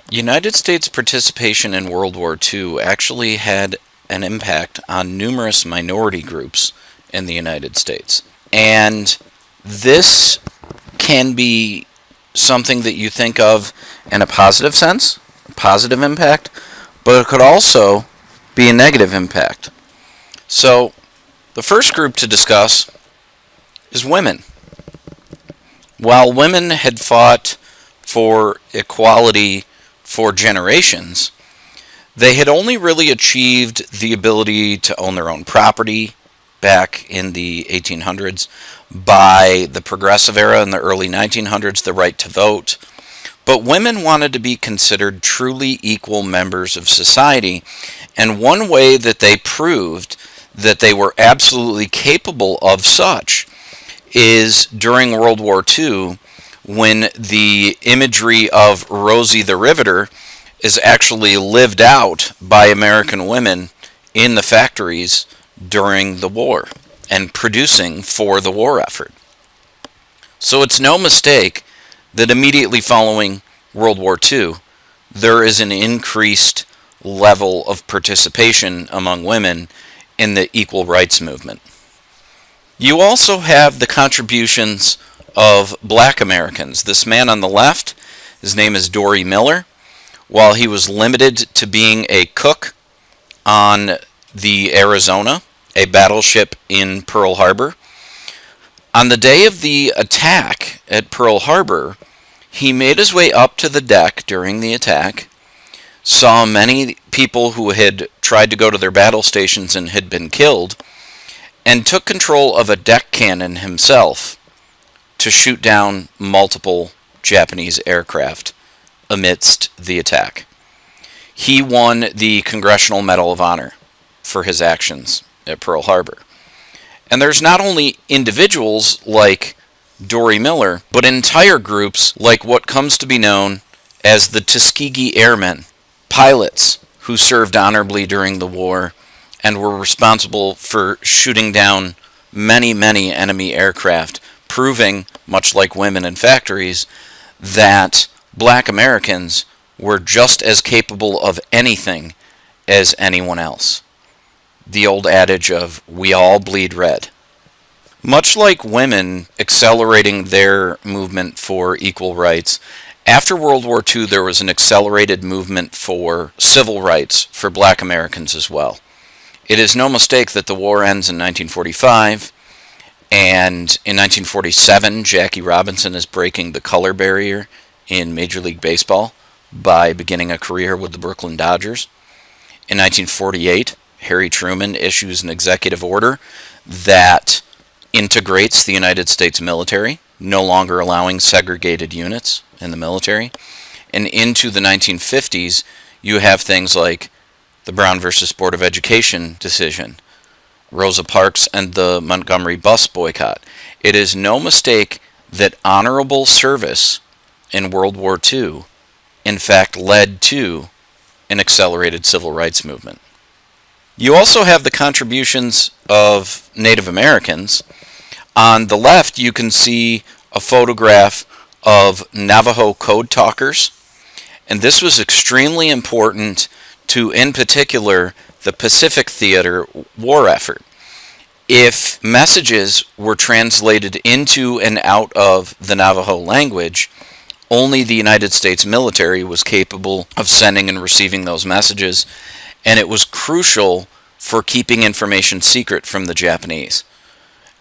United States participation in World War II actually had an impact on numerous minority groups in the United States. And this can be something that you think of in a positive sense, a positive impact, but it could also be a negative impact. So, the first group to discuss is women. While women had fought for equality for generations, they had only really achieved the ability to own their own property back in the 1800s, by the Progressive Era in the early 1900s, the right to vote. But women wanted to be considered truly equal members of society, and one way that they proved that they were absolutely capable of such is during World War II, when the imagery of Rosie the Riveter is actually lived out by American women in the factories during the war and producing for the war effort. So it's no mistake that immediately following World War II, there is an increased level of participation among women in the equal rights movement. You also have the contributions of black Americans. This man on the left, his name is Dory Miller. While he was limited to being a cook on the Arizona, a battleship in Pearl Harbor, on the day of the attack at Pearl Harbor, he made his way up to the deck during the attack, saw many people who had tried to go to their battle stations and had been killed, and took control of a deck cannon himself to shoot down multiple Japanese aircraft amidst the attack. He won the Congressional Medal of Honor for his actions at Pearl Harbor. And there's not only individuals like Dory Miller, but entire groups like what comes to be known as the Tuskegee Airmen, pilots who served honorably during the war and were responsible for shooting down many, many enemy aircraft, proving, much like women in factories, that black Americans were just as capable of anything as anyone else. The old adage of, we all bleed red. Much like women accelerating their movement for equal rights, after World War II there was an accelerated movement for civil rights for black Americans as well. It is no mistake that the war ends in 1945, and in 1947, Jackie Robinson is breaking the color barrier in Major League Baseball by beginning a career with the Brooklyn Dodgers. In 1948, Harry Truman issues an executive order that integrates the United States military, no longer allowing segregated units in the military. And into the 1950s, you have things like the Brown versus Board of Education decision, Rosa Parks and the Montgomery bus boycott. It is no mistake that honorable service in World War II, in fact, led to an accelerated civil rights movement. You also have the contributions of Native Americans. On the left, you can see a photograph of Navajo code talkers, and this was extremely important to, in particular, the Pacific Theater war effort. If messages were translated into and out of the Navajo language, only the United States military was capable of sending and receiving those messages, and it was crucial for keeping information secret from the Japanese.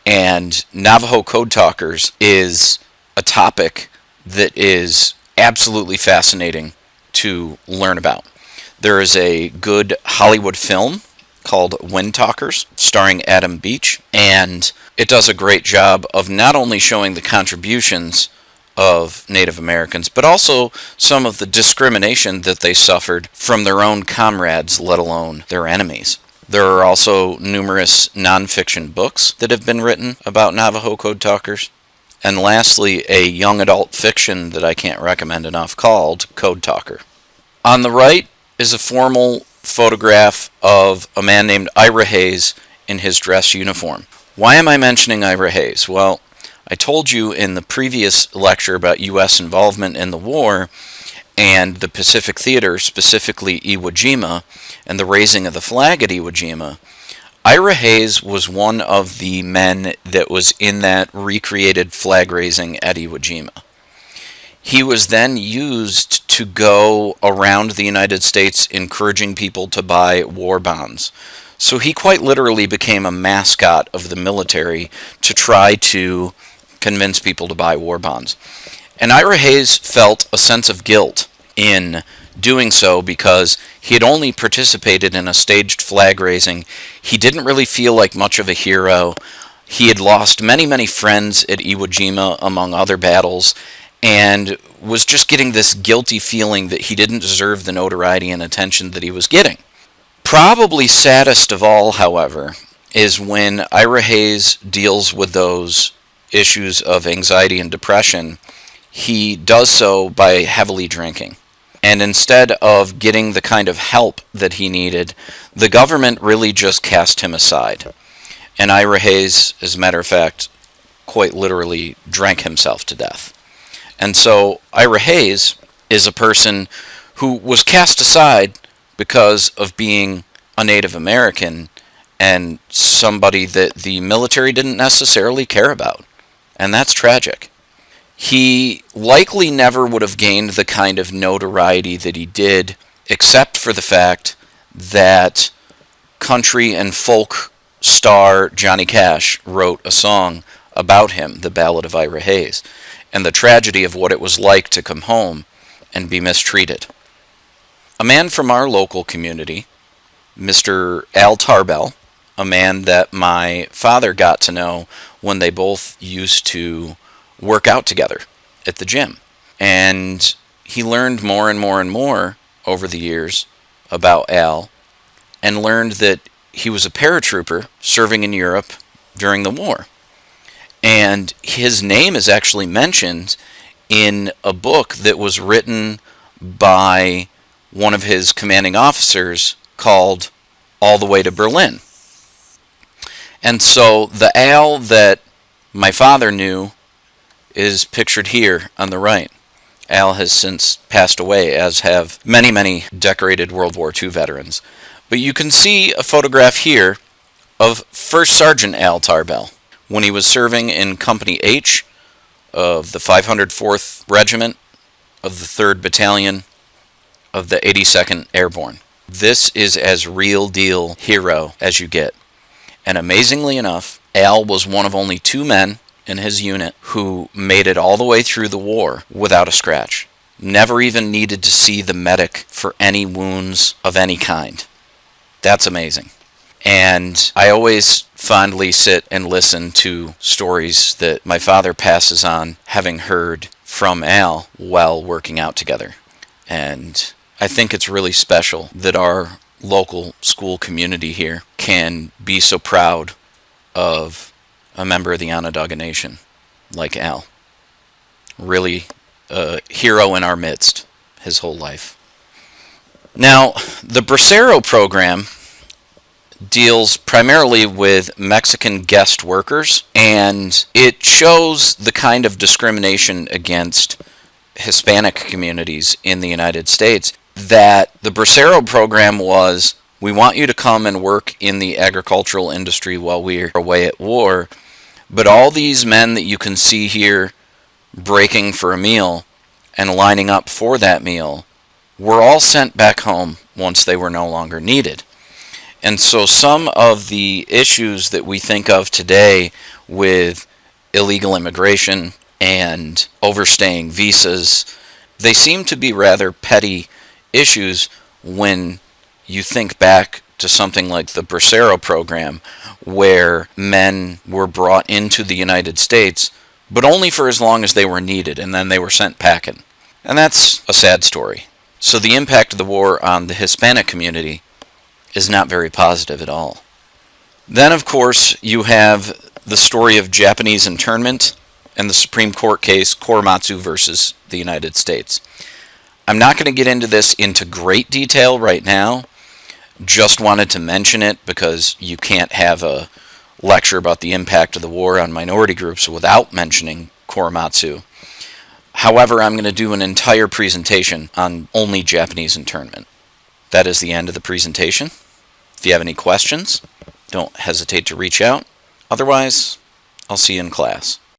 And Navajo code talkers is a topic that is absolutely fascinating to learn about. There is a good Hollywood film called Wind Talkers, starring Adam Beach, and it does a great job of not only showing the contributions of Native Americans, but also some of the discrimination that they suffered from their own comrades, let alone their enemies. There are also numerous nonfiction books that have been written about Navajo code talkers. And lastly, a young adult fiction that I can't recommend enough called Code Talker. On the right is a formal photograph of a man named Ira Hayes in his dress uniform. Why am I mentioning Ira Hayes? Well, I told you in the previous lecture about U.S. involvement in the war, and the Pacific Theater, specifically Iwo Jima, and the raising of the flag at Iwo Jima, Ira Hayes was one of the men that was in that recreated flag raising at Iwo Jima. He was then used to go around the United States encouraging people to buy war bonds. So he quite literally became a mascot of the military to try to convince people to buy war bonds. And Ira Hayes felt a sense of guilt in doing so because he had only participated in a staged flag raising. He didn't really feel like much of a hero. He had lost many, many friends at Iwo Jima, among other battles, and was just getting this guilty feeling that he didn't deserve the notoriety and attention that he was getting. Probably saddest of all, however, is when Ira Hayes deals with those issues of anxiety and depression. He does so by heavily drinking. And instead of getting the kind of help that he needed, the government really just cast him aside. And Ira Hayes, as a matter of fact, quite literally drank himself to death. And so Ira Hayes is a person who was cast aside because of being a Native American and somebody that the military didn't necessarily care about. And that's tragic. He likely never would have gained the kind of notoriety that he did, except for the fact that country and folk star Johnny Cash wrote a song about him, The Ballad of Ira Hayes, and the tragedy of what it was like to come home and be mistreated. A man from our local community, Mr. Al Tarbell, a man that my father got to know when they both used to work out together at the gym. And he learned more and more and more over the years about Al, and learned that he was a paratrooper serving in Europe during the war. And his name is actually mentioned in a book that was written by one of his commanding officers called All the Way to Berlin. And so the Al that my father knew is pictured here on the right. Al has since passed away, as have many, many decorated World War II veterans. But you can see a photograph here of First Sergeant Al Tarbell when he was serving in Company H of the 504th Regiment of the 3rd Battalion of the 82nd Airborne. This is as real deal hero as you get. And amazingly enough, Al was one of only 2 men in his unit who made it all the way through the war without a scratch. Never even needed to see the medic for any wounds of any kind. That's amazing. And I always fondly sit and listen to stories that my father passes on, having heard from Al while working out together. And I think it's really special that our local school community here can be so proud of a member of the Onondaga Nation like Al. Really a hero in our midst his whole life. Now, the Bracero Program deals primarily with Mexican guest workers, and it shows the kind of discrimination against Hispanic communities in the United States that the Bracero Program was, we want you to come and work in the agricultural industry while we're away at war, but all these men that you can see here breaking for a meal and lining up for that meal were all sent back home once they were no longer needed. And so some of the issues that we think of today with illegal immigration and overstaying visas, they seem to be rather petty issues when you think back to something like the Bracero Program, where men were brought into the United States, but only for as long as they were needed, and then they were sent packing. And that's a sad story. So the impact of the war on the Hispanic community is not very positive at all. Then, of course, you have the story of Japanese internment and the Supreme Court case Korematsu versus the United States. I'm not going to get into this into great detail right now. Just wanted to mention it because you can't have a lecture about the impact of the war on minority groups without mentioning Korematsu. However, I'm going to do an entire presentation on only Japanese internment. That is the end of the presentation. If you have any questions, don't hesitate to reach out. Otherwise, I'll see you in class.